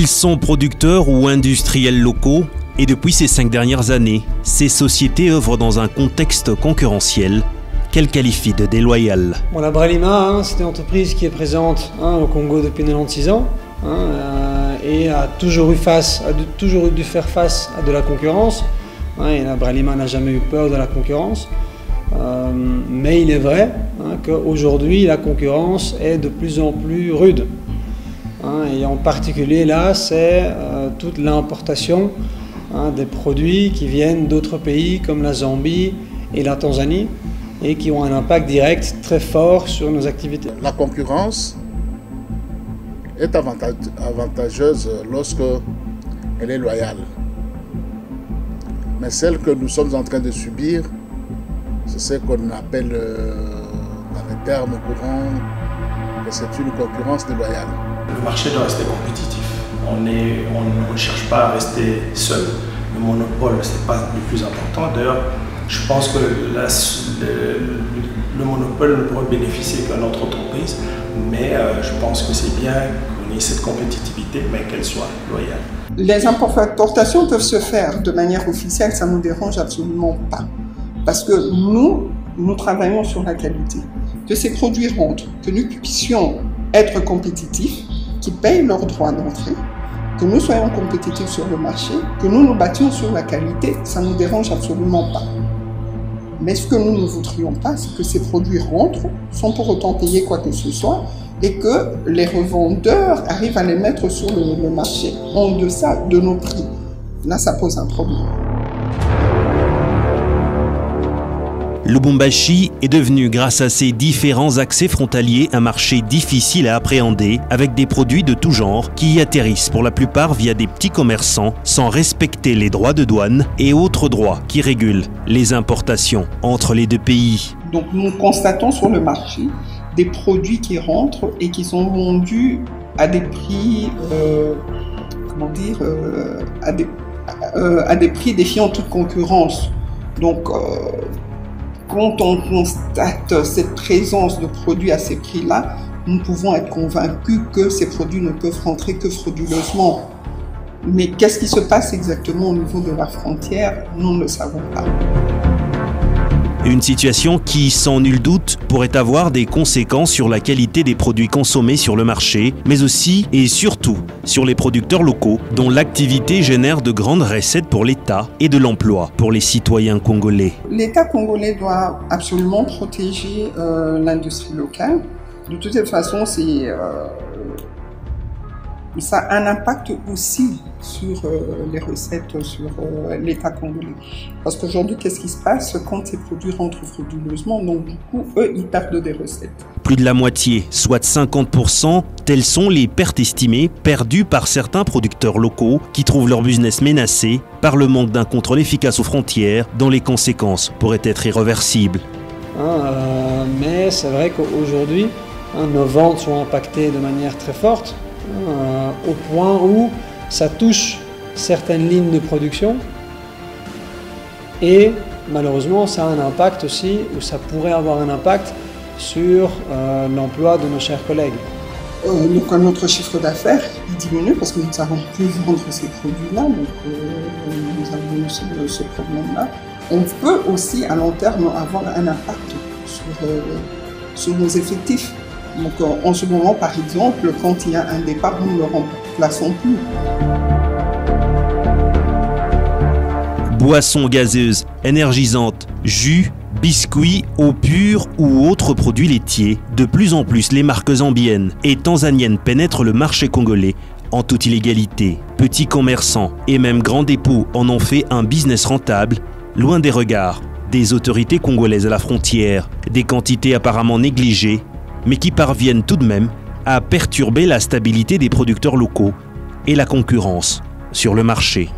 Ils sont producteurs ou industriels locaux et depuis ces 5 dernières années, ces sociétés œuvrent dans un contexte concurrentiel qu'elles qualifient de déloyal. Bon, la Bralima, c'est une entreprise qui est présente au Congo depuis 96 ans et a toujours dû faire face à de la concurrence. Et la Bralima n'a jamais eu peur de la concurrence. Mais il est vrai qu'aujourd'hui, la concurrence est de plus en plus rude. Et en particulier là, c'est toute l'importation des produits qui viennent d'autres pays comme la Zambie et la Tanzanie et qui ont un impact direct très fort sur nos activités. La concurrence est avantageuse lorsqu'elle est loyale. Mais celle que nous sommes en train de subir, c'est ce qu'on appelle dans les termes courants que c'est une concurrence déloyale. Le marché doit rester compétitif. On ne cherche pas à rester seul. Le monopole, ce n'est pas le plus important. D'ailleurs, je pense que le monopole ne pourrait bénéficier qu'à notre entreprise, mais je pense que c'est bien qu'on ait cette compétitivité, mais qu'elle soit loyale. Les importations peuvent se faire de manière officielle, ça ne nous dérange absolument pas. Parce que nous travaillons sur la qualité. Que ces produits rentrent, que nous puissions être compétitifs, qui payent leurs droits d'entrée, que nous soyons compétitifs sur le marché, que nous nous battions sur la qualité, ça ne nous dérange absolument pas. Mais ce que nous ne voudrions pas, c'est que ces produits rentrent sans pour autant payer quoi que ce soit et que les revendeurs arrivent à les mettre sur le marché en deçà de nos prix. Là, ça pose un problème. Lubumbashi est devenu, grâce à ses différents accès frontaliers, un marché difficile à appréhender, avec des produits de tout genre qui y atterrissent pour la plupart via des petits commerçants, sans respecter les droits de douane et autres droits qui régulent les importations entre les deux pays. Donc nous constatons sur le marché des produits qui rentrent et qui sont vendus à des prix, à des prix défiant toute concurrence. Donc quand on constate cette présence de produits à ces prix-là, nous pouvons être convaincus que ces produits ne peuvent rentrer que frauduleusement. Mais qu'est-ce qui se passe exactement au niveau de la frontière? Nous ne le savons pas. Une situation qui, sans nul doute, pourrait avoir des conséquences sur la qualité des produits consommés sur le marché, mais aussi et surtout sur les producteurs locaux, dont l'activité génère de grandes recettes pour l'État et de l'emploi pour les citoyens congolais. L'État congolais doit absolument protéger l'industrie locale. De toute façon, ça a un impact aussi sur les recettes, sur l'État congolais. Parce qu'aujourd'hui, qu'est-ce qui se passe quand ces produits rentrent frauduleusement? Donc du coup, eux, ils perdent des recettes. Plus de la moitié, soit 50%, telles sont les pertes estimées perdues par certains producteurs locaux qui trouvent leur business menacé par le manque d'un contrôle efficace aux frontières dont les conséquences pourraient être irréversibles. Mais c'est vrai qu'aujourd'hui, nos ventes sont impactées de manière très forte. Au point où ça touche certaines lignes de production et malheureusement ça a un impact aussi, ou ça pourrait avoir un impact sur l'emploi de nos chers collègues. Donc notre chiffre d'affaires diminue parce que nous n'avons plus vendre ces produits-là, donc nous avons ce problème-là. On peut aussi à long terme avoir un impact sur nos effectifs. Donc en ce moment, par exemple, quand il y a un départ, nous ne le remplaçons plus. Boissons gazeuses, énergisantes, jus, biscuits, eau pure ou autres produits laitiers, de plus en plus les marques zambiennes et tanzaniennes pénètrent le marché congolais en toute illégalité. Petits commerçants et même grands dépôts en ont fait un business rentable, loin des regards des autorités congolaises à la frontière, des quantités apparemment négligées, mais qui parviennent tout de même à perturber la stabilité des producteurs locaux et la concurrence sur le marché.